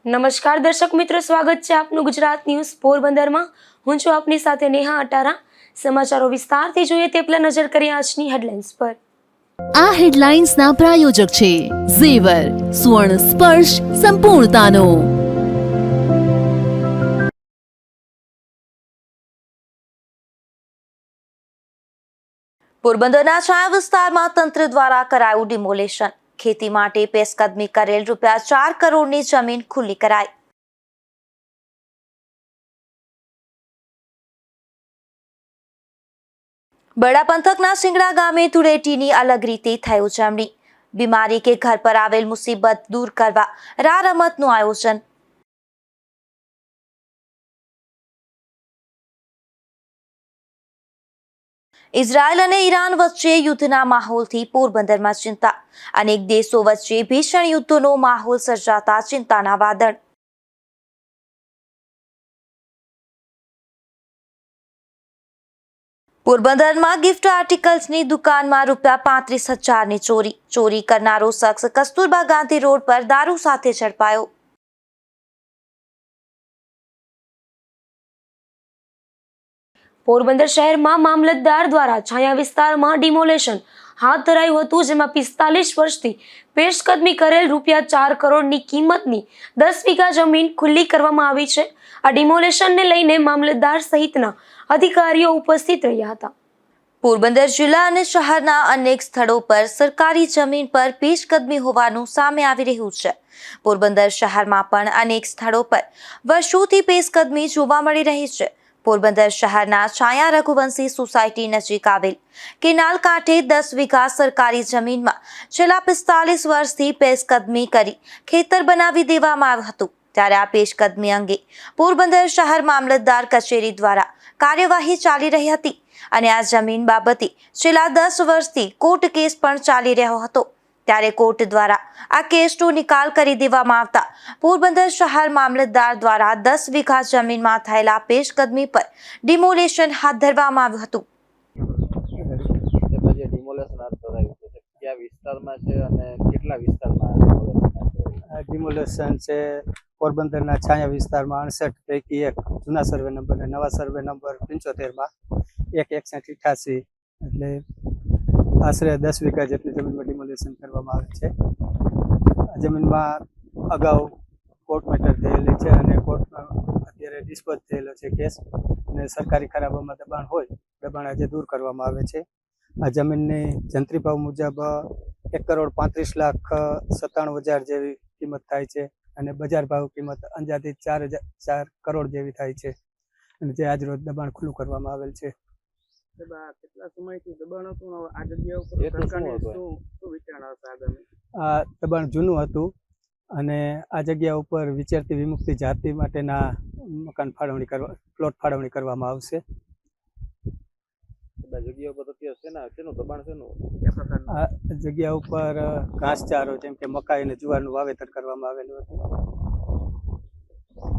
નમસ્કાર દર્શક મિત્રો, સ્વાગત છે આપનું ગુજરાત ન્યૂઝ પોરબંદરમાં। હું છું આપની સાથે નેહા અટારા। સમાચારો વિસ્તારથી જોઈએ તે પહેલા નજર કરીએ આજની હેડલાઇન્સ પર। આ હેડલાઇન્સના પ્રાયોજક છે ઝેવર, સુવર્ણ સ્પર્શ સંપૂર્ણતાનો। પોરબંદરના છાયા વિસ્તારમાં તંત્ર દ્વારા કરાયું ડિમોલેશન। ખેતી માટે પેશકદમી કરેલ ₹4 કરોડની જમીન ખુલ્લી કરાઈ। બરડા પંથકના સિંગડા ગામે ધૂળેટીની અલગ રીતે થઈ ઉજવણી। બીમારી કે ઘર પર આવેલ મુસીબત દૂર કરવા રમતનું આયોજન। ઇઝરાયલ અને ઈરાન વચ્ચે યુદ્ધના માહોલથી પોરબંદરમાં ચિંતા। અનેક દેશો વચ્ચે ભીષણ યુદ્ધનો માહોલ સર્જાતા ચિંતાના વાદળ। પોરબંદરમાં ગિફ્ટ આર્ટિકલ્સની દુકાનમાં ₹35,000ની ચોરી કરનારો શખ્સ કસ્તુરબા ગાંધી રોડ પર દારૂ સાથે ઝડપાયો। પોરબંદર શહેરમાં મામલતદાર દ્વારા છાયા વિસ્તારમાં ડિમોલેશન હાથ ધરાયું હતું, જેમાં 45 વર્ષથી પેશકદમી કરેલ ₹4 કરોડની કિંમતની 10 વીઘા જમીન ખુલ્લી કરવામાં આવી છે। આ ડિમોલેશનને લઈને મામલતદાર સહિતના અધિકારીઓ ઉપસ્થિત રહ્યા હતા। પોરબંદર જિલ્લા અને શહેરના અનેક સ્થળો પર સરકારી જમીન પર પેશકદમી હોવાનું સામે આવી રહ્યું છે। પોરબંદર શહેરમાં પણ અનેક સ્થળો પર વર્ષોથી પેશકદમી જોવા મળી રહી છે। પોરબંદર શહેરના છાયા રઘુવંશી સોસાયટી નજીક આવેલ કેનાલ કાંઠે 10 વીઘા સરકારી જમીનમાં છેલ્લા 45 વર્ષથી પેશકદમી કરી ખેતર બનાવી દેવામાં આવ્યું હતું। ત્યારે આ પેશકદમી અંગે પોરબંદર શહેર મામલતદાર કચેરી દ્વારા કાર્યવાહી ચાલી રહી હતી અને આ જમીન બાબતે છેલ્લા 10 વર્ષથી કોર્ટ કેસ પણ ચાલી રહ્યો હતો। ત્યારે કોર્ટ દ્વારા આ કેસનો નિકાલ કરી દેવામાં આવતા પોરબંદર શહેર મામલતદાર દ્વારા 10 વીઘા જમીનમાં થયેલા પેશકદમી પર ડિમોલેશન હાથ ધરવામાં આવ્યું હતું। ડિમોલેશન છે પોરબંદરના છાયા વિસ્તારમાં 68 પૈકી એક જૂના સર્વે નંબર અને નવા સર્વે નંબર 75માં 16188 એટલે આશરે 10 વીઘા જેટલી જમીનમાં ડિમોલેશન કરવામાં આવે છે। આ જમીનમાં અગાઉ કોર્ટ મેટર થયેલી છે અને કોર્ટમાં અત્યારે ડિસ્પોઝ થયેલો છે કેસ અને સરકારી ખરાબામાં દબાણ હોય, દબાણ આજે દૂર કરવામાં આવે છે। આ જમીનની જંત્રી ભાવ મુજબ ₹1,35,97,000 જેવી કિંમત થાય છે અને બજાર ભાવ કિંમત અંદાજિત 4 કરોડ જેવી થાય છે અને જે આજ રોજ દબાણ ખુલ્લું કરવામાં આવેલ છે। કેટલા સમયથી દબાણ હતું, આ જગ્યા ઉપર સરકારની શું વિચારણા હશે આગામી? આ દબાણ જૂનું હતું અને આ જગ્યા ઉપર વિચારતી વિમુક્તિ જાતિ માટેના મકાન ફાળવણી કરવા પ્લોટ ફાળવણી કરવામાં આવશે। જગ્યા ઉપર શેનું દબાણ શેનું? આ જગ્યા ઉપર ઘાસચારો જેમ કે મકાઈ અને જુવારનું વાવેતર કરવામાં આવેલું હતું,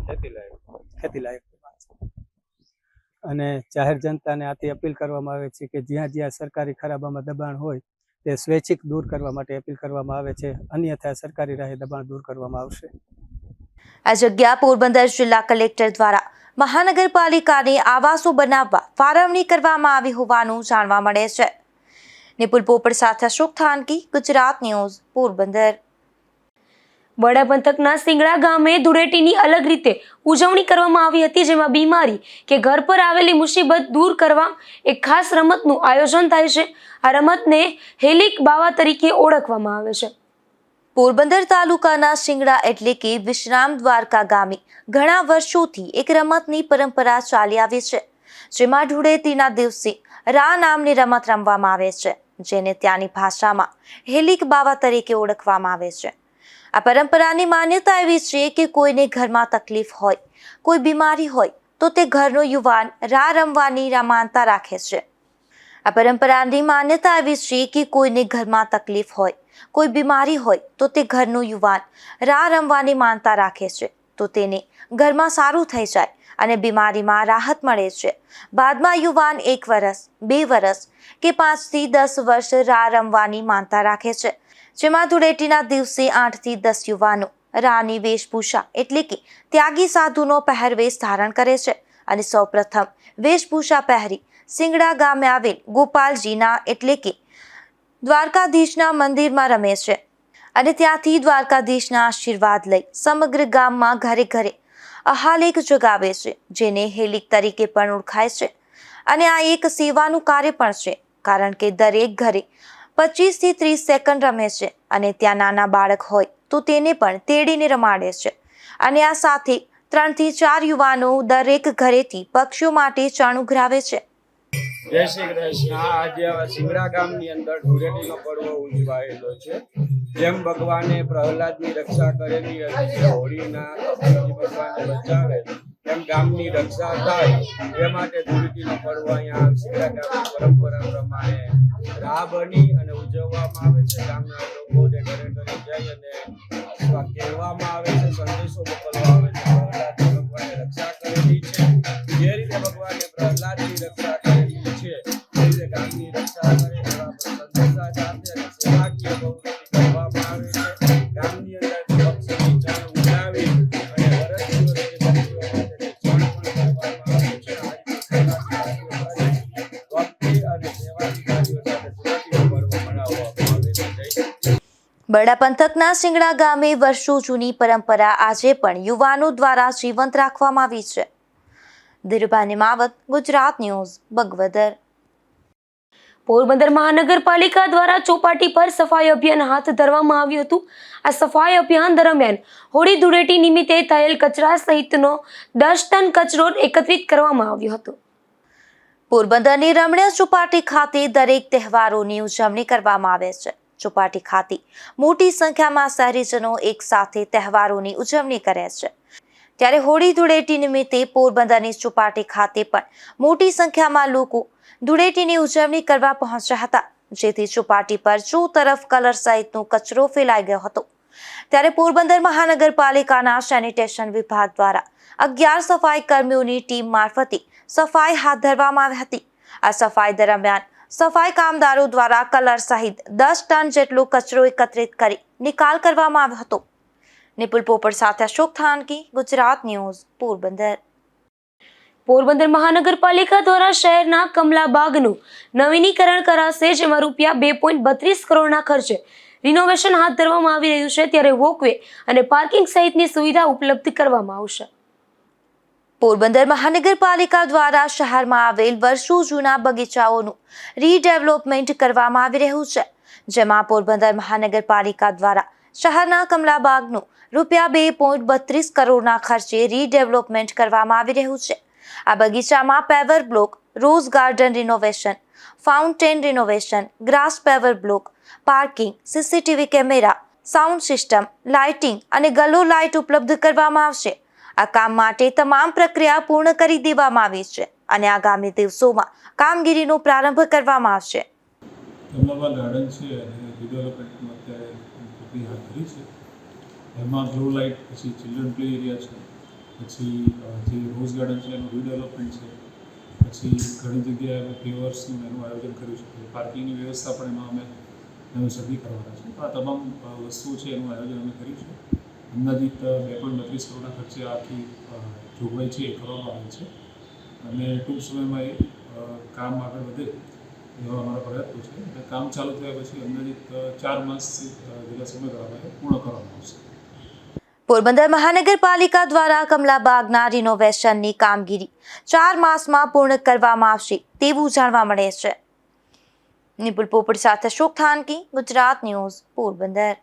ખેતી લાયક અને જાહેર જનતાને આથી અપીલ કરવામાં આવે છે કે જ્યાં જ્યાં સરકારી ખરાબામાં દબાણ હોય તે સ્વૈચ્છિક દૂર કરવા માટે અપીલ કરવામાં આવે છે, અન્યથા સરકારી રાહે દબાણ દૂર કરવામાં આવશે। આ જગ્યા પોરબંદર જિલ્લા કલેક્ટર દ્વારા મહાનગરપાલિકાને આવાસો બનાવવા ફાળવણી કરવામાં આવી હોવાનું જાણવા મળે છે। નિપુલ પોપટ સાથે અશોક થાનકી, ગુજરાત ન્યૂઝ, પોરબંદર। બરડા પંથકના સિંગડા ગામે ધૂળેટીની અલગ રીતે ઉજવણી કરવામાં આવી હતી, જેમાં બીમારી કે ઘર પર આવેલી મુસીબત દૂર કરવા એક ખાસ રમતનું આયોજન થાય છે। આ રમતને હેલિક બાવા તરીકે ઓળખવામાં આવે છે। પોરબંદર તાલુકાના સિંગડા એટલે કે વિશ્રામ દ્વારકા ગામે ઘણા વર્ષોથી એક રમતની પરંપરા ચાલી આવી છે, જેમાં ધૂળેટીના દિવસે રા નામની રમત રમવામાં આવે છે, જેને ત્યાંની ભાષામાં હેલિક બાવા તરીકે ઓળખવામાં આવે છે। આ પરંપરાની માન્યતા એવી છે કે કોઈને ઘરમાં તકલીફ હોય, કોઈ બીમારી હોય તો તે ઘરનો યુવાન રા રમવાની માનતા રાખે છે। આ પરંપરાની માન્યતા એવી છે કે કોઈને ઘરમાં તકલીફ હોય, કોઈ બીમારી હોય તો તે ઘરનો યુવાન રા રમવાની માનતા રાખે છે, તો તેને ઘરમાં સારું થઈ જાય અને બીમારીમાં રાહત મળે છે। બાદમાં યુવાન 1 વર્ષ, 2 વર્ષ કે 5 થી 10 વર્ષ રા રમવાની માનતા રાખે છે, જેમાં ધૂળેટીના દિવસે 8 થી 10 યુવાનો રાની વેશભૂષા એટલે કે ત્યાગી સાધુનો પહેરવેશ ધારણ કરે છે અને સૌપ્રથમ વેશભૂષા પહેરી સિંગડા ગામે આવેલ ગોપાલજીના એટલે કે દ્વારકાધીશના મંદિરમાં રમે છે અને ત્યાંથી દ્વારકાધીશના આશીર્વાદ લઈ સમગ્ર ગામમાં ઘરે ઘરે અહાલેખ જગાવે છે, જેને હેલિક તરીકે પણ ઓળખાય છે. અને આ એક સેવાનું કાર્ય પણ છે, કારણ કે દરેક ઘરે 25 થી 30 સેકન્ડ રમે છે અને ત્યાં નાના બાળક હોય તો તેને પણ તેડીને રમાડે છે. અને આ સાથે 3 થી 4 યુવાનો દરેક ઘરેથી પક્ષીઓ માટે ચણ ઉઘરાવે છે. જય શ્રી કૃષ્ણ. આજે સિંગડા ગામની અંદર ધૂળેટીનો પર્વ ઉજવાયેલો છે. જેમ ભગવાને પ્રહલાદની રક્ષા કરેલી હતી, હોળીના અગ્નિથી ભગવાનને બચાવે, એમ ગામની રક્ષા થાય એ માટે ધૂળેટીનો પર્વ અહીંયા સિંગડા ગામની પરંપરા પ્રમાણે રાહ બની અને ઉજવવામાં આવે છે. ગામના લોકોને ઘરે ઘરે જઈ અને કહેવામાં આવે છે, સંદેશો મોકલવામાં આવે છે પ્રહલાદની ભગવાને રક્ષા કરેલી છે. જે રીતે ભગવાને પ્રહલાદની રક્ષા કરેલી છે તે રીતે ગામની રક્ષા કરે એવા સંદેશા સાથે અને સેવાકીય પ્રવૃત્તિ કરવામાં આવે છે. ગામની અંદર પક્ષીની ચણ ઉડાવી અને વર્ષથી વર્ષે પક્ષીઓ માટે ચણ પણ કરવામાં આવે છે. આ રીતે સેવાકીય કાર્યો કરી ભક્તિ અને સેવાકીય કાર્યો સાથે ધૂળેટીનો પર્વ મનાવવામાં આવે છે. જય શ્રી કૃષ્ણ. બરડા પંથકના સિંગડા ગામે વર્ષો જૂની પરંપરા આજે પણ યુવાનો દ્વારા જીવંત રાખવામાં આવી છે. ધીરુભાઈ માવત, ગુજરાત ન્યૂઝ, બગવદર. પોરબંદર મહાનગરપાલિકા દ્વારા ચોપાટી પર સફાઈ અભિયાન હાથ ધરવામાં આવ્યું હતું. આ સફાઈ અભિયાન દરમિયાન હોળી ધૂળેટી નિમિત્તે થયેલ કચરા સહિતનો 10 ટન કચરો એકત્રિત કરવામાં આવ્યો હતો. પોરબંદરની રમણીય ચોપાટી ખાતે દરેક તહેવારોની ઉજવણી કરવામાં આવે છે. ચોપાટી ખાતે મોટી સંખ્યામાં શહેરીજનો એક સાથે તહેવારોની ઉજવણી કરે છે. ત્યારે હોળી ધૂળેટી નિમિત્તે પોરબંદરની ચોપાટી ખાતે પણ મોટી સંખ્યામાં લોકો ધૂળેટીની ઉજવણી કરવા પહોંચ્યા હતા, જેથી ચોપાટી પર ચોતરફ કલર સહિતનો કચરો ફેલાઈ ગયો હતો. ત્યારે પોરબંદર મહાનગરપાલિકાના સેનિટેશન વિભાગ દ્વારા 11 સફાઈ કર્મીઓની ટીમ મારફતે સફાઈ હાથ ધરવામાં આવી હતી. આ સફાઈ દરમિયાન સફાઈ કામદારો દ્વારા કલર સહિત 10 ટન જેટલો કચરો એકત્રિત કરી નિકાલ કરવામાં આવ્યો હતો. નિપુલ પોપટ સાથે અશોક થાનકી, ગુજરાત ન્યૂઝ, પોરબંદર. પોરબંદર મહાનગરપાલિકા દ્વારા શહેરના કમલાબાગનું નવીનીકરણ કરાશે, જેમાં રૂપિયા 2.32 કરોડના ખર્ચે રિનોવેશન હાથ ધરવામાં આવી રહ્યું છે. ત્યારે વોકવે અને પાર્કિંગ સહિતની સુવિધા ઉપલબ્ધ કરવામાં આવશે. પોરબંદર મહાનગરપાલિકા દ્વારા શહેરમાં આવેલ વર્ષો જૂના બગીચાઓનું રીડેવલપમેન્ટ કરવામાં આવી રહ્યું છે, જેમાં પોરબંદર મહાનગરપાલિકા દ્વારા શહેરના કમલાબાગનું રૂપિયા 2.32 કરોડના ખર્ચે રીડેવલપમેન્ટ કરવામાં આવી રહ્યું છે. આ બગીચામાં paver block, rose garden renovation, fountain renovation, grass paver block, parking, CCTV camera, sound system, lighting અને ગલો લાઇટ ઉપલબ્ધ કરવામાં આવશે. આ કામ માટે તમામ પ્રક્રિયા પૂર્ણ કરી દેવામાં આવી છે અને આગામી દિવસોમાં કામગીરીનો પ્રારંભ કરવામાં આવશે. કમલાબાગ ગાર્ડન છે અને રિડેવલપમેન્ટમાં અત્યારે પ્રક્રિયા હાથ ધરી છે. એમાં ગ્લો લાઇટ, પછી ચિલ્ડ્રન પ્લે એરિયા છે, પછી જે રોઝ ગાર્ડન છે એનું રીડેવલપમેન્ટ છે, પછી ઘણી જગ્યાએ પેવર્સનું એનું આયોજન કર્યું છે. પાર્કિંગની વ્યવસ્થા પણ એમાં અમે નવેસરથી કરવાના છે. આ તમામ વસ્તુઓ છે એનું આયોજન અમે કર્યું છે. અંદાજિત 2.32 કરોડના ખર્ચે આખી જોગવાઈ છે એ કરવામાં આવી છે અને ટૂંક સમયમાં એ કામ આગળ વધે એવા અમારા પ્રયત્નો છે. અને કામ ચાલુ થયા પછી અંદાજિત 4 માસથી જેટલા સમયગાળામાં પૂર્ણ કરવામાં આવશે. પોરબંદર મહાનગરપાલિકા દ્વારા કમલાબાગના રિનોવેશનની કામગીરી 4 માસમાં પૂર્ણ કરવામાં આવશે તેવું જાણવા મળે છે. નિપુલ પોપટ સાથે અશોક થાનકી, ગુજરાત ન્યૂઝ, પોરબંદર.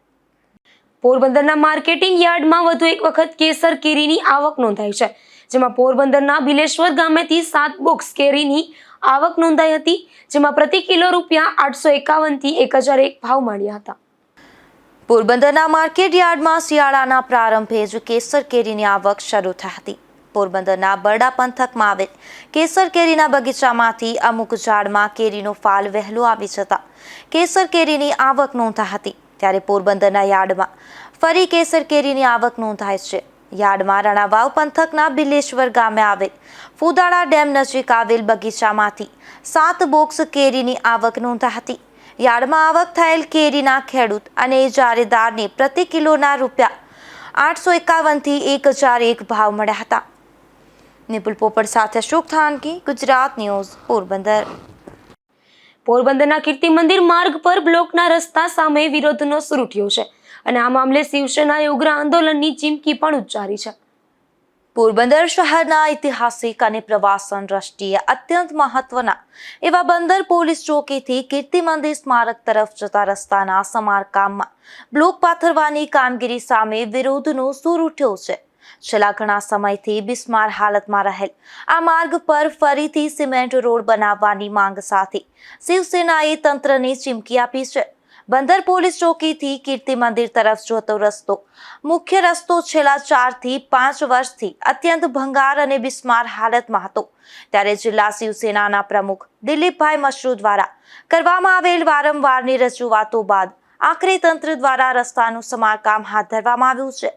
પોરબંદરના માર્કેટિંગ યાર્ડમાં વધુ એક વખત કેસર કેરીની આવક નોંધાઈ છે, જેમાં પોરબંદરના બિલેશ્વર ગામેથી 7 બોક્સ કેરીની આવક નોંધાઈ હતી, જેમાં પ્રતિ કિલો રૂપિયા 851 થી 1001 ભાવ મળ્યા હતા. પોરબંદરના માર્કેટ યાર્ડમાં શિયાળાના પ્રારંભે જ કેસર કેરીની આવક શરૂ થઈ હતી. પોરબંદરના બરડા પંથકમાં આવેલ કેસર કેરીના બગીચામાંથી અમુક ઝાડમાં કેરીનો ફાલ વહેલો આવી જતા કેસર કેરીની આવક નોંધાઈ હતી. ત્યારે પોરબંદરના યાર્ડમાં ફરી કેસર કેરીની આવક નોંધાય છે. યાર્ડમાં રણાવાવ પંથકના બિલેશ્વર ગામે આવેલ ફુદાળા ડેમ નજીક આવેલ બગીચામાંથી 7 બોક્સ કેરીની આવક નોંધાઈ હતી. યાર્ડમાં આવક થયેલ કેરીના ખેડૂત અને ઇજારેદારને પ્રતિ કિલોના રૂપિયા 851 થી 1001 ભાવ મળ્યા હતા. નિપુલ પોપટ સાથે અશોક થાનકી, ગુજરાત ન્યૂઝ, પોરબંદર. પોરબંદરના કીર્તિ મંદિર માર્ગ પર બ્લોકના રસ્તા સામે વિરોધનો સૂર ઉઠ્યો છે અને આ મામલે શિવસેનાએ ઉગ્ર આંદોલનની ચીમકી પણ ઉચ્ચારી છે. પોરબંદર શહેરના ઐતિહાસિક અને પ્રવાસન દ્રષ્ટિએ અત્યંત મહત્વના એવા બંદર પોલીસ ચોકીથી કીર્તિ મંદિર સ્મારક તરફ જતા રસ્તાના સમારકામમાં બ્લોક પાથરવાની કામગીરી સામે વિરોધનો સૂર ઉઠ્યો છે. છેલ્લા ઘણા સમયથી બિસ્માર હાલતમાં રહેલ આ માર્ગ પર ફરીથી સિમેન્ટ રોડ બનાવવાની માંગ સાથે શિવસેનાએ તંત્રને ચીમકી આપી છે. બંદર પોલીસ ચોકીથી કીર્તિ મંદિર તરફ જતો રસ્તો મુખ્ય રસ્તો છેલ્લા 4 થી 5 વર્ષથી અત્યંત ભંગાર અને બિસ્માર હાલતમાં હતો. ત્યારે જિલ્લા શિવસેનાના પ્રમુખ દિલીપભાઈ મશરૂ દ્વારા કરવામાં આવેલ વારંવારની રજૂઆતો બાદ આખરે તંત્ર દ્વારા રસ્તાનું સમારકામ હાથ ધરવામાં આવ્યું છે.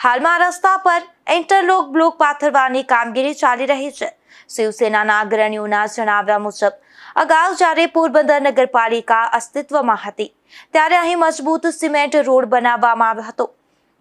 હાલમાં રસ્તા પર ઇન્ટરલોક બ્લોક પાથરવાની કામગીરી ચાલી રહી છે. શિવસેનાના અગ્રણીઓના જણાવ્યા મુજબ અગાઉ જ્યારે પોરબંદર નગરપાલિકા અસ્તિત્વમાં હતી ત્યારે અહીં મજબૂત સિમેન્ટ રોડ બનાવવામાં આવ્યો હતો.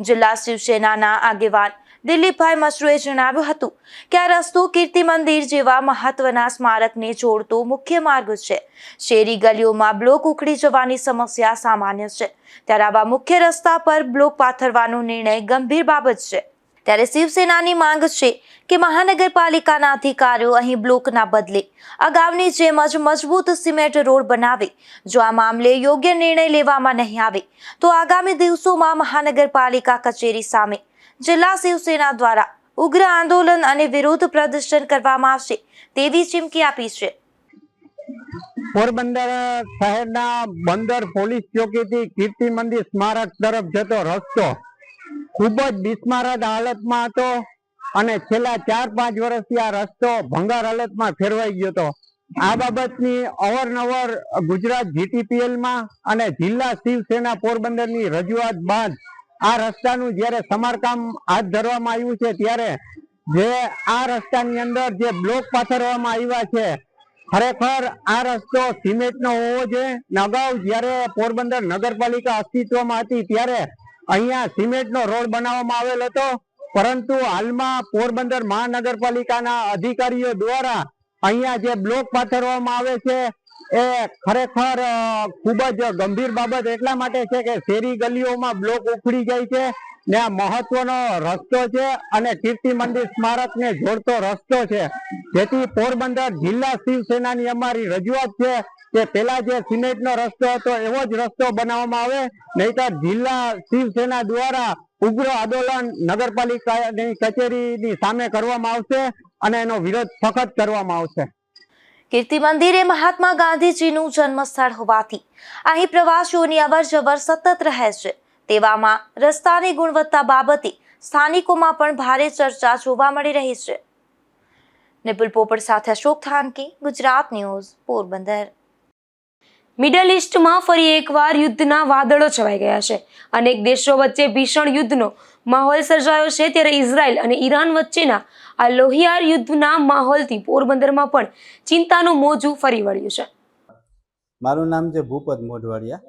જિલ્લા શિવસેનાના આગેવાન દિલીપભાઈ મશરૂએ જણાવ્યું હતું કે આ રસ્તો કીર્તિ મંદિર જેવા મહત્વના સ્મારકને જોડતો મુખ્ય માર્ગ છે. શેરી ગલીઓમાં બ્લોક ઉખડી જવાની સમસ્યા સામાન્ય છે, ત્યારે આવા મુખ્ય રસ્તા પર બ્લોક પાથરવાનો નિર્ણય ગંભીર બાબત છે. ત્યારે શિવસેનાની માંગ છે કે મહાનગરપાલિકાના અધિકારીઓ અહીં બ્લોકના બદલે અગાઉની જેમ જ મજબૂત સિમેન્ટ રોડ બનાવે. જો આ મામલે યોગ્ય નિર્ણય લેવામાં નહીં આવે તો આગામી દિવસોમાં મહાનગરપાલિકા કચેરી સામે જિલ્લા શિવસેના દ્વારા ઉગ્ર આંદોલન અને વિરોધ પ્રદર્શન કરવામાં આવશે તેવી ચીમકી આપી છે. પોરબંદર શહેરના બંદર પોલીસ ચોકીથી કીર્તિ મંદિર સ્મારક તરફ જતો રસ્તો ખૂબ જ બિસ્મારત હાલતમાં હતો અને છેલ્લા 4-5 વર્ષથી આ રસ્તો ભંગાર હાલતમાં ફેરવાઈ ગયો હતો. આ બાબતની અવારનવાર ગુજરાત GTPL-માં અને જિલ્લા શિવસેના પોરબંદરની રજૂઆત બાદ આ રસ્તાનું જ્યારે સમારકામ હાથ ધરવામાં આવ્યું છે ત્યારે જે આ રસ્તાની અંદર જે બ્લોક પાથરવામાં આવ્યા છે, ખરેખર આ રસ્તો સિમેન્ટનો હોવો જોઈએ. અગાઉ જ્યારે પોરબંદર નગરપાલિકા અસ્તિત્વમાં હતી ત્યારે અહીંયા સિમેન્ટનો રોડ બનાવવામાં આવેલ હતો, પરંતુ હાલમાં પોરબંદર મહાનગરપાલિકાના અધિકારીઓ દ્વારા અહીંયા જે બ્લોક પાથરવામાં આવે છે એ ખરેખર ખૂબ જ ગંભીર બાબત એટલા માટે છે કે શેરી ગલીઓમાં બ્લોક ઉખડી જાય છે ને આ મહત્વનો રસ્તો છે અને કીર્તિ મંદિર સ્મારકને જોડતો રસ્તો છે. જેથી પોરબંદર જિલ્લા શિવસેનાની અમારી રજૂઆત છે કે પેલા જે સિમેન્ટનો રસ્તો હતો એવો જ રસ્તો બનાવવામાં આવે, નહીતર જિલ્લા શિવસેના દ્વારા ઉગ્ર આંદોલન નગરપાલિકાની કચેરીની સામે કરવામાં આવશે અને એનો વિરોધ સખત કરવામાં આવશે. કીર્તિ મંદિર એ મહાત્મા ગાંધીજીનું જન્મસ્થળ હોવાથી અહીં પ્રવાસીઓની અવરજવર સતત રહે છે. તેવામાં રસ્તાની ગુણવત્તા બાબતે સ્થાનિકોમાં પણ ભારે ચર્ચા જોવા મળી રહી છે. નિપુલ પોપટ સાથે અશોક થાનકી, ગુજરાત ન્યૂઝ, પોરબંદર. મિડલ ઈસ્ટમાં ફરી એકવાર યુદ્ધના વાદળો છવાઈ ગયા છે. અનેક દેશો વચ્ચે ભીષણ યુદ્ધનો માહોલ સર્જાયો છે. ત્યારે ઇઝરાયલ અને ઈરાન વચ્ચેના આ લોહિયાર યુદ્ધના માહોલથી પોરબંદરમાં પણ ચિંતાનું મોજું ફરી વળ્યું છે. મારું નામ છે ભૂપત મોઢવાડિયા.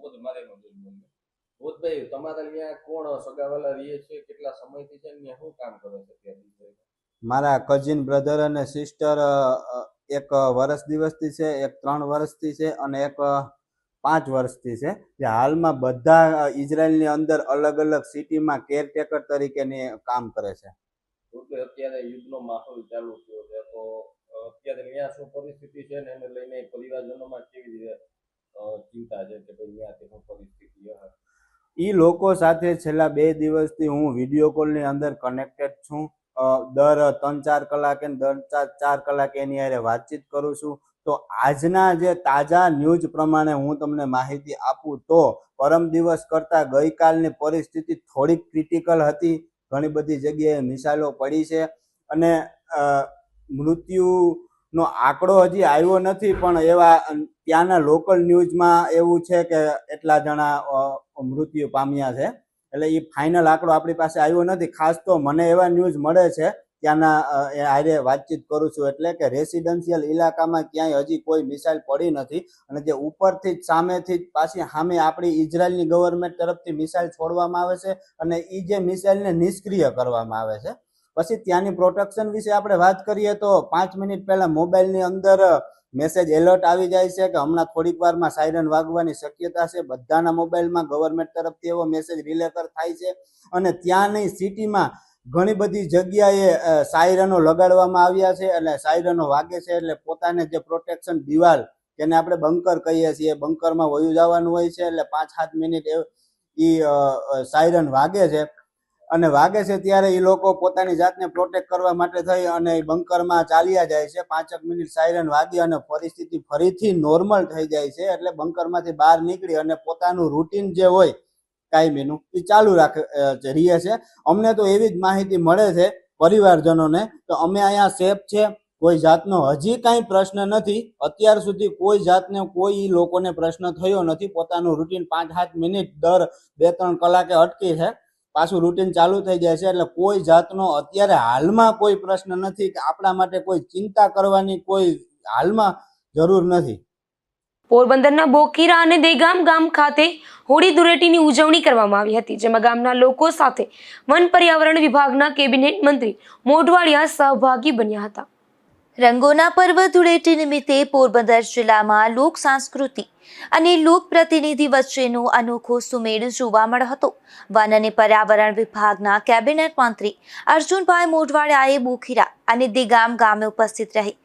ભૂપતભાઈ, તમારા અહીંયા કોણ સગાવાલા રહે છે, કેટલા સમયથી છે, અહીંયા શું કામ કરે છે? મારા કઝિન બ્રધર અને સિસ્ટર એક વર્ષ દિવસથી છે, એક 3 વર્ષથી છે અને એક 5 વર્ષથી છે. જે હાલમાં બધા ઇઝરાયલની અંદર અલગ અલગ સિટીમાં કેરટેકર તરીકેની કામ કરે છે. અત્યારે યુદ્ધનો માહોલ ચાલુ થયો છે, તો અત્યારે અહીંયા શું પરિસ્થિતિ છે ને એને લઈને પરિવારજનોમાં કેવી રીતે ચિંતા છે કે ભાઈ અહીંયાથી શું પરિસ્થિતિ છે? એ લોકો સાથે છેલ્લા 2 દિવસથી હું વિડીયો કોલની અંદર કનેક્ટેડ છું. દર 3-4 કલાકે 4 કલાકે એની હારે વાતચીત કરું છું. તો આજના જે તાજા ન્યૂઝ પ્રમાણે હું તમને માહિતી આપું તો પરમ દિવસ કરતાં ગઈકાલની પરિસ્થિતિ થોડીક ક્રિટિકલ હતી. ઘણી બધી જગ્યાએ મિસાઇલો પડી છે અને મૃત્યુનો આંકડો હજી આવ્યો નથી, પણ એવા ત્યાંના લોકલ ન્યૂઝમાં એવું છે કે એટલા જણા મૃત્યુ પામ્યા છે. એટલે એ ફાઇનલ આંકડો આપણી પાસે આવ્યો નથી. ખાસ તો મને એવા ન્યૂઝ મળે છે ત્યાંના હારે વાતચીત કરું છું. એટલે કે રેસિડેન્શિયલ ઇલાકામાં ક્યાંય હજી કોઈ મિસાઇલ પડી નથી અને જે ઉપરથી જ સામેથી જ પાછી સામે આપણી ઇઝરાયલની ગવર્મેન્ટ તરફથી મિસાઇલ છોડવામાં આવે છે અને એ જે મિસાઇલને નિષ્ક્રિય કરવામાં આવે છે. પછી ત્યાંની પ્રોટેક્શન વિશે આપણે વાત કરીએ તો 5 મિનિટ પહેલા મોબાઈલની અંદર મેસેજ એલર્ટ આવી જાય છે કે હમણાં થોડીક વારમાં સાયરન વાગવાની શક્યતા છે. બધાના મોબાઈલમાં ગવર્મેન્ટ તરફથી એવો મેસેજ રિલે થાય છે અને ત્યાંની સિટીમાં ઘણી બધી જગ્યાએ સાયરનો લગાડવામાં આવ્યા છે. એટલે સાયરનો વાગે છે એટલે પોતાને જે પ્રોટેક્શન દિવાલ જેને આપણે બંકર કહીએ છીએ, બંકરમાં વયું જવાનું હોય છે. એટલે 5-7 મિનિટ એ સાયરન વાગે છે અને વાગે છે ત્યારે એ લોકો પોતાની જાતને પ્રોટેક્ટ કરવા માટે થઈ અને બંકરમાં ચાલ્યા જાય છે. 5 મિનિટ સાયરન વાગી અને પરિસ્થિતિ ફરીથી નોર્મલ થઈ જાય છે. એટલે બંકરમાંથી બહાર નીકળી અને પોતાનું રૂટીન જે હોય કાયમીનું એ ચાલુ રહીએ છે. અમને તો એવી જ માહિતી મળે છે પરિવારજનોને તો અમે અહીંયા સેફ છે. કોઈ જાતનો હજી કાંઈ પ્રશ્ન નથી. અત્યાર સુધી કોઈ જાતને કોઈ લોકોને પ્રશ્ન થયો નથી. પોતાનું રૂટીન 5-7 મિનિટ દર 2-3 કલાકે અટકી છે, પાછું રૂટીન ચાલુ થઈ જાય છે. એટલે કોઈ જાતનો અત્યારે હાલમાં કોઈ પ્રશ્ન નથી કે આપણા માટે કોઈ ચિંતા કરવાની કોઈ હાલમાં જરૂર નથી. પોરબંદરના બોખીરા અને દેગામ ગામ ખાતે હોળી ધૂળેટીની ઉજવણી કરવામાં આવી હતી, જેમાં ગામના લોકો સાથે વન પર્યાવરણ વિભાગના કેબિનેટ મંત્રી મોઢવાડિયા સહભાગી બન્યા હતા. રંગોના પર્વ ધૂળેટી નિમિત્તે પોરબંદર જિલ્લામાં લોક સંસ્કૃતિ અને લોક પ્રતિનિધિ વચ્ચેનો અનોખો સુમેળ જોવા મળ્યો હતો. વન અને પર્યાવરણ વિભાગના કેબિનેટ મંત્રી અર્જુનભાઈ મોઢવાડિયાએ બોખીરા અને દેગામ ગામે ઉપસ્થિત રહી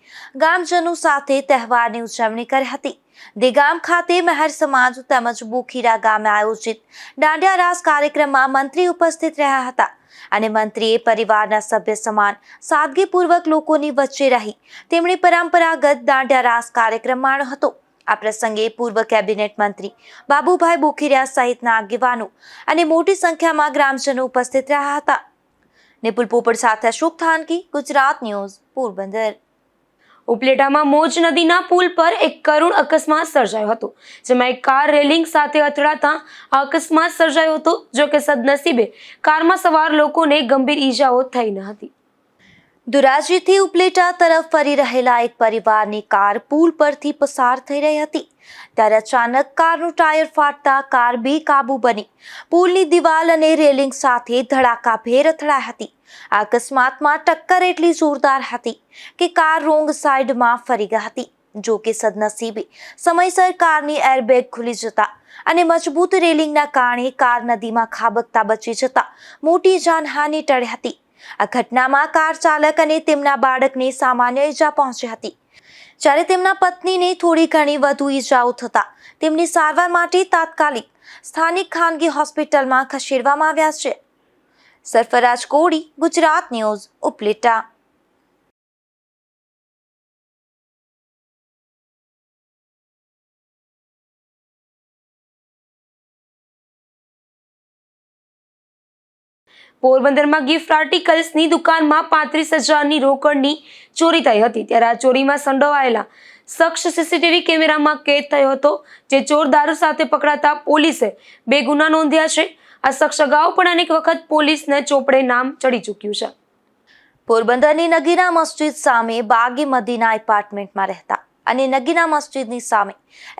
ગામજનો સાથે તહેવારની ઉજવણી કરી હતી. દેગામ ખાતે મહેર સમાજ તેમજ બોખીરા ગામે આયોજિત દાંડિયા રાસ કાર્યક્રમમાં મંત્રી ઉપસ્થિત રહ્યા હતા અને મંત્રીએ પરિવારના સભ્ય સમાન સાદગીપૂર્વક લોકોની વચ્ચે રહી તેમણે પરંપરાગત દાંડિયા રાસ કાર્યક્રમ માણ્યો હતો. આ પ્રસંગે પૂર્વ કેબિનેટ મંત્રી બાબુભાઈ બોખીરિયા સહિતના આગેવાનો અને મોટી સંખ્યામાં ગ્રામજનો ઉપસ્થિત રહ્યા હતા. નિપુલ પોપટ સાથે અશોક થાનકી, ગુજરાત ન્યૂઝ, પોરબંદર. ઉપલેટામાં મોજ નદીના પુલ પર એક કરુણ અકસ્માત સર્જાયો હતો, જેમાં એક કાર રેલિંગ સાથે અથડાતા અકસ્માત સર્જાયો હતો. જો કે સદનસીબે કારમાં સવાર લોકોને ગંભીર ઈજાઓ થઈ ન હતી. ધોરાજીથી ઉપલેટા તરફ ફરી રહેલા એક પરિવારની કાર પુલ પરથી પસાર થઈ રહી હતી ત્યારે અચાનક કારનું ટાયર ફાટતા કાર બેકાબુ બની પુલની દિવાલ અને રેલિંગ સાથે ધડાકાભેર અથડાઈ હતી. આ અકસ્માતમાં ટક્કર એટલી જોરદાર હતી કે કાર રોંગ સાઈડમાં ફરી ગઈ હતી. જો કે સદનસીબે સમયસર કારની એરબેગ ખુલી જતા અને મજબૂત રેલિંગના કારણે કાર નદીમાં ખાબકતા બચી જતા મોટી જાનહાનિ ટળી હતી. આ ઘટનામાં કાર ચાલક અને તેમના બાળકને સામાન્ય ઈજા પહોંચી હતી, જ્યારે તેમના પત્નીને થોડી ઘણી વધુ ઈજાઓ થતા તેમને સારવાર માટે તાત્કાલિક સ્થાનિક ખાનગી હોસ્પિટલમાં ખસેડવામાં આવ્યા છે. સરફરાજ કોડી, ગુજરાત ન્યૂઝ, ઉપલેટા. પોરબંદરમાં ગિફ્ટ આર્ટિકલ્સની દુકાનમાં 35,000ની રોકડની ચોરી થઈ હતી, ત્યારે આ ચોરીમાં સંડોવાયેલા શખ્સ સીસીટીવી કેમેરામાં કેદ થયો હતો. જે ચોર દારૂ સાથે પકડાતા પોલીસે 2 ગુના નોંધ્યા છે. આ શખ્સ અગાઉ પણ અનેક વખત પોલીસને ચોપડે નામ ચડી ચૂક્યું છે. પોરબંદરની નગીના મસ્જિદ સામે બાગી મદીના એપાર્ટમેન્ટમાં રહેતા અને નગીના મસ્જિદની સામે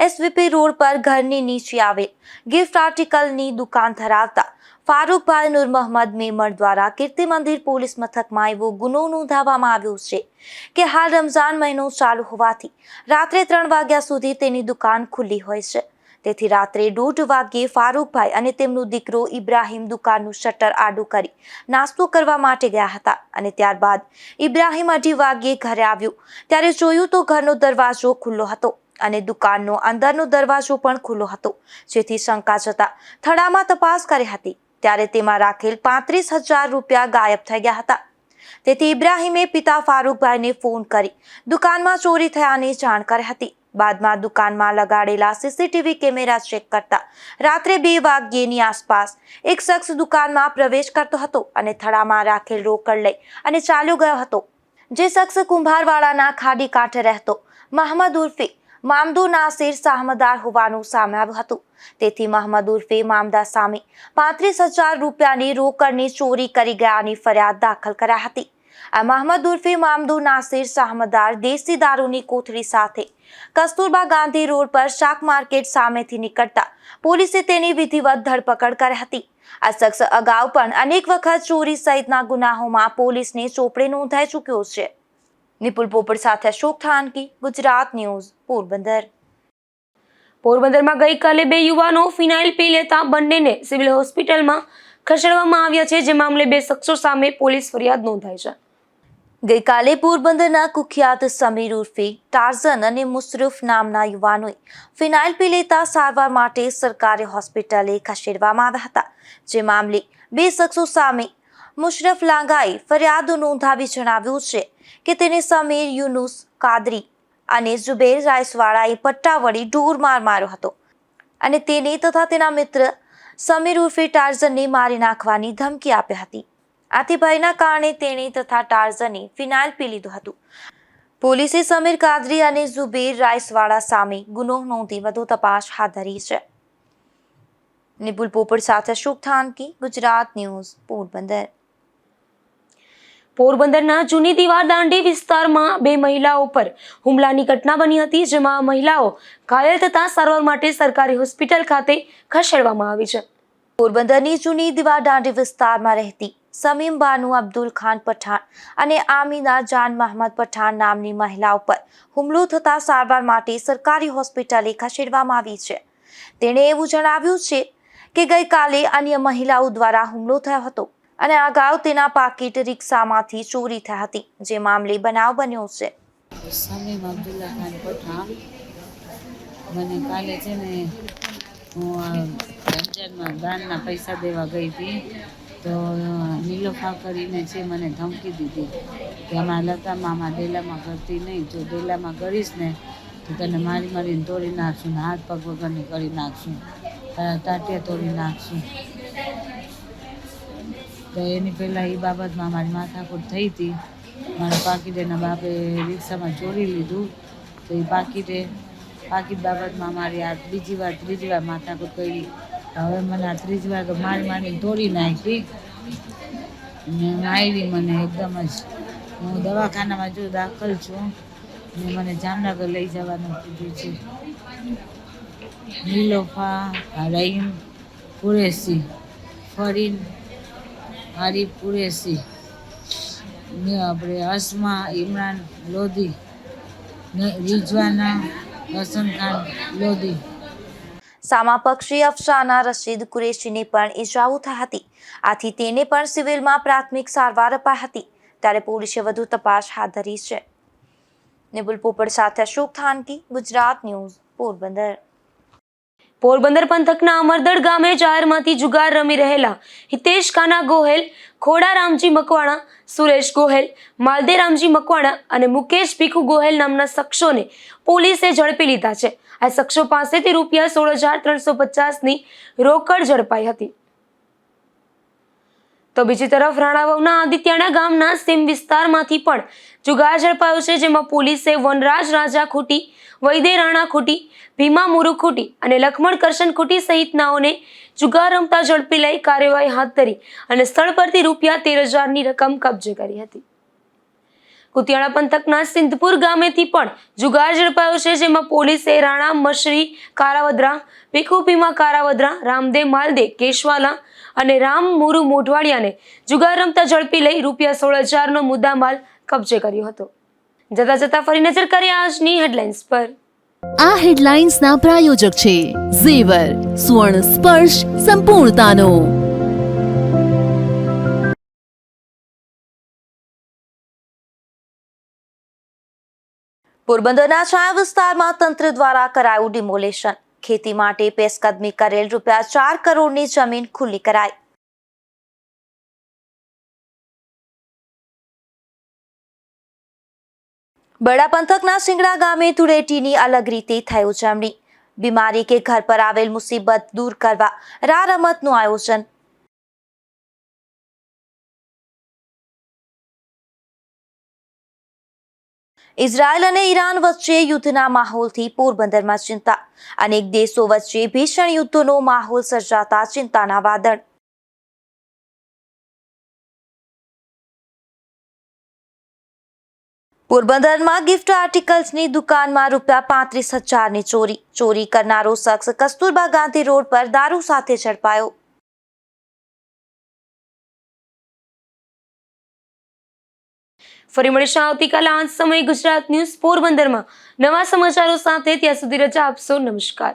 એસવીપી રોડ પર ઘરની નીચે આવેલ ગિફ્ટ આર્ટિકલની દુકાન ધરાવતા ફારૂકભાઈ નૂર મોહમ્મદ મેમણ દ્વારા કીર્તિ મંદિર પોલીસ મથકમાં એવો ગુનો નોંધાવવામાં આવ્યો છે કે હાલ રમઝાન મહિનો ચાલુ હોવાથી રાત્રે 3 વાગ્યા સુધી તેની દુકાન ખુલ્લી હોય છે. તેથી રાત્રે 1:30 વાગ્યે ફારૂકભાઈ અને તેમનો દીકરો ઇબ્રાહીમ દુકાનનું શટર આડું કરી નાસ્તો કરવા માટે ગયા હતા અને ત્યારબાદ ઇબ્રાહીમ 2:30 વાગ્યે ઘરે આવ્યો ત્યારે જોયું તો ઘરનો દરવાજો ખુલ્લો હતો અને દુકાનનો અંદરનો દરવાજો પણ ખુલ્લો હતો, જેથી શંકા જતા થડામાં તપાસ કરી હતી ત્યારે તેમાં રાખેલ 35,000 રૂપિયા ગાયબ થઈ ગયા હતા. તેથી ઇબ્રાહીમે પિતા ફારૂકભાઈને ફોન કરી દુકાનમાં ચોરી થયાની જાણ કરી હતી. બાદમાં દુકાનમાં લગાડેલા સીસીટીવી કેમેરા ચેક કરતા રાત્રે 2 વાગ્યાની આસપાસ એક શખ્સ દુકાનમાં પ્રવેશ કરતો હતો અને થડામાં રાખેલ રોકડ લઈ અને ચાલ્યો ગયો હતો. જે શખ્સ કુંભારવાડાના ખાડી કાંઠે રહેતો મહમદ ઉર્ફે મામદો નાસિર સાહમદાર હોવાનું સામે આવ્યું હતું. તેથી મહમદ ઉર્ફે મામદા સામે 35,000 રૂપિયાની રોકડની ચોરી કરી ગયાની ફરિયાદ દાખલ કરાઈ હતી. આ મહંમદ ઉર્ફે મામદુ નાસિર શાહમદાર દેશી દારૂની કોથળી સાથે કસ્તુરબા ગાંધી રોડ પર શાક માર્કેટ સામેથી નીકળતા પોલીસે તેની વિધિવત ધરપકડ કરી હતી. આ શખ્સ અગાઉ પણ અનેક વખત ચોરી સહિતના ગુનાહોમાં પોલીસને ચોપડે નોંધાઈ ચૂક્યો છે. નિપુલ પોપટ સાથે અશોક થાનકી, ગુજરાત ન્યૂઝ, પોરબંદર. પોરબંદરમાં ગઈકાલે 2 યુવાનો ફિનાઇલ પી લેતા બંનેને સિવિલ હોસ્પિટલમાં ખસેડવામાં આવ્યા છે, જે મામલે 2 શખ્સો સામે પોલીસ ફરિયાદ નોંધાઈ છે. ગઈકાલે પોરબંદરના કુખ્યાત સમીર ઉર્ફે ટાર્ઝન અને મુશરફ નામના યુવાનોએ ફિનાઇલ પી લેતા સારવાર માટે સરકારી હોસ્પિટલે ખસેડવામાં આવ્યા હતા. જે મામલે 2 શખ્સો સામે મુશરફ લાંગાએ ફરિયાદ નોંધાવી જણાવ્યું છે કે તેને સમીર યુનુસ કાદરી અને ઝુબેર રાયસવાળાએ પટ્ટા વડે ઢોર માર માર્યો હતો અને તેને તથા તેના મિત્ર સમીર ઉર્ફે ટાર્ઝનને મારી નાખવાની ધમકી આપી હતી. આથી ભયના કારણે તેણે તથા ટાર્ઝને ફિનાઇલ પી લીધું હતું. પોલીસે સમીર કાદરી અને ઝુબેર રાયસવાળા સામે ગુનો નોંધી વધુ તપાસ હાથ ધરી છે. નિપુલ પોપટ સાથે અશોક થાનકી, ગુજરાત ન્યૂઝ, પોરબંદર. પોરબંદરના જૂની દીવાર દાંડી વિસ્તારમાં 2 મહિલાઓ પર હુમલાની ઘટના બની હતી, જેમાં મહિલાઓ ઘાયલ થતા સારવાર માટે સરકારી હોસ્પિટલ ખાતે ખસેડવામાં આવી છે. પોરબંદરની જૂની દીવાર દાંડી વિસ્તારમાં રહેતી સમીમ બાનુ અબ્દુલ ખાન પઠાણ અને આમીના જાન મહમદ પઠાણ નામની મહિલાઓ પર હુમલો થતા સારવાર માટે સરકારી હોસ્પિટલે ખસેડવામાં આવી છે. તેણે એવું જણાવ્યું છે કે ગઈકાલે અન્ય મહિલાઓ દ્વારા હુમલો થયો હતો અને અગાઉ તેના પાકીટ રિક્ષામાંથી ચોરી થઈ હતી, જે મામલે બનાવ બન્યો છે. સમીમ અબ્દુલ્લા ખાન પઠાણ મને કાલે છે ને હું રમજાનમાં દાનના પૈસા દેવા ગઈ હતી, તો નીલોફા કરીને છે મને ધમકી દીધી કે આમાં લતામાં ડેલામાં કરતી નહીં, જો ડેલામાં કરીશ ને તો તને મારી મારીને તોડી નાખશું ને હાથ પગ વગરની કરી નાખશું, તારા તાટિયા તોડી નાખશું. તો એની પહેલાં એ બાબતમાં મારી માથાકૂટ થઈ હતી. મારા પાકીટેના બાપે રિક્ષામાં ચોરી લીધું, તો એ પાકીટ બાબતમાં મારી આ ત્રીજી વાર માથાકૂટ કરી. હવે મને આ ત્રીજી વાર તો મારીને તોડી નાખી ને મારી મને એકદમ જ. હું દવાખાનામાં જો દાખલ છું ને મને જામનગર લઈ જવાનું કીધું છે. નીલોફા, રહીમ કુરેશી, ફરીન આરીફ કુરેશી, આપણે અસ્મા ઇમરાન લોધી, રિઝવાના હસન ખાન લોધી. સામા પક્ષી અફસાના રશીદ કુરેશીને પણ ઈજાઓ થઈ હતી. આથી તેને પણ સિવિલમાં પ્રાથમિક સારવાર અપાઈ હતી. ત્યારે પોલીસે વધુ તપાસ હાથ ધરી છે. નિપુલ પોપટ સાથે અશોક થાનકી, ગુજરાત ન્યૂઝ, પોરબંદર. પોરબંદર પંથકના અમરદડ ગામે જાહેરમાંથી જુગાર રમી રહેલા હિતેશ કાના ગોહેલ, ખોડા રામજી મકવાણા, સુરેશ ગોહેલ, માલદે રામજી મકવાણા અને મુકેશ ભીખુ ગોહેલ નામના શખ્સોને પોલીસે ઝડપી લીધા છે. આ શખ્સો પાસેથી રૂપિયા 16,350ની રોકડ ઝડપાઈ હતી. તો બીજી તરફ રાણાવાવના આદિત્યાણા ગામના સીમ વિસ્તારમાંથી પણ જુગાર ઝડપાયો છે, જેમાં પોલીસે વનરાજ રાજા ખૂટી, વૈદે રાણા ખૂટી, ભીમા મુરુ ખૂટી અને લખમણ કરશન ખૂટી સહિતનાઓને જુગાર રમતા ઝડપી લઈ કાર્યવાહી હાથ ધરી અને સ્થળ પરથી રૂપિયા 13,000ની રકમ કબજે કરી હતી. કુતિયાણા પંથકના સિંધપુર ગામેથી પણ જુગાર ઝડપાયો છે, જેમાં પોલીસે રાણા મશરી કારાવદરા, ભીખુ ભીમા કારાવદરા, રામદે માલદે કેશવાલા અને રામ મુરુ મોઢવાડિયાને જુગાર રમતા ઝડપી લઈ રૂપિયા 16,000નો મુદ્દામાલ કબજે કર્યો હતો. જતા ફરી નજર કરીએ આજની હેડલાઇન્સ પર. આ હેડલાઇન્સના પ્રાયોજક છે ઝેવર, સુવર્ણ સ્પર્શ સંપૂર્ણતાનો. પોરબંદરના છાયા વિસ્તારમાં તંત્ર દ્વારા કરાયું ડિમોલેશન. ખેતી માટે પેશકદમી કરેલ રૂપિયા 4 કરોડની જમીન ખુલ્લી કરાઈ. બરડા પંથકના સિંગડા ગામે ધૂળેટીની અલગ રીતે થઈ ઉજવણી. બીમારી કે ઘર પર આવેલ મુસીબત દૂર કરવા રમતનું આયોજન. ઇઝરાયલ અને ઈરાન વચ્ચે યુદ્ધના માહોલથી પોરબંદરમાં ચિંતા. અનેક દેશો વચ્ચે ભીષણ યુદ્ધનો માહોલ સર્જાતા ચિંતાના વાદળ. પોરબંદરમાં ગિફ્ટ આર્ટિકલ્સની દુકાનમાં ₹35,000ની ચોરી કરનારો શખ્સ કસ્તુરબા ગાંધી રોડ પર દારૂ સાથે ઝડપાયો. ફરી મળીશું આવતીકાલે આ સમયે ગુજરાત ન્યૂઝ પોરબંદરમાં નવા સમાચારો સાથે. ત્યાં સુધી રજા આપશો. નમસ્કાર.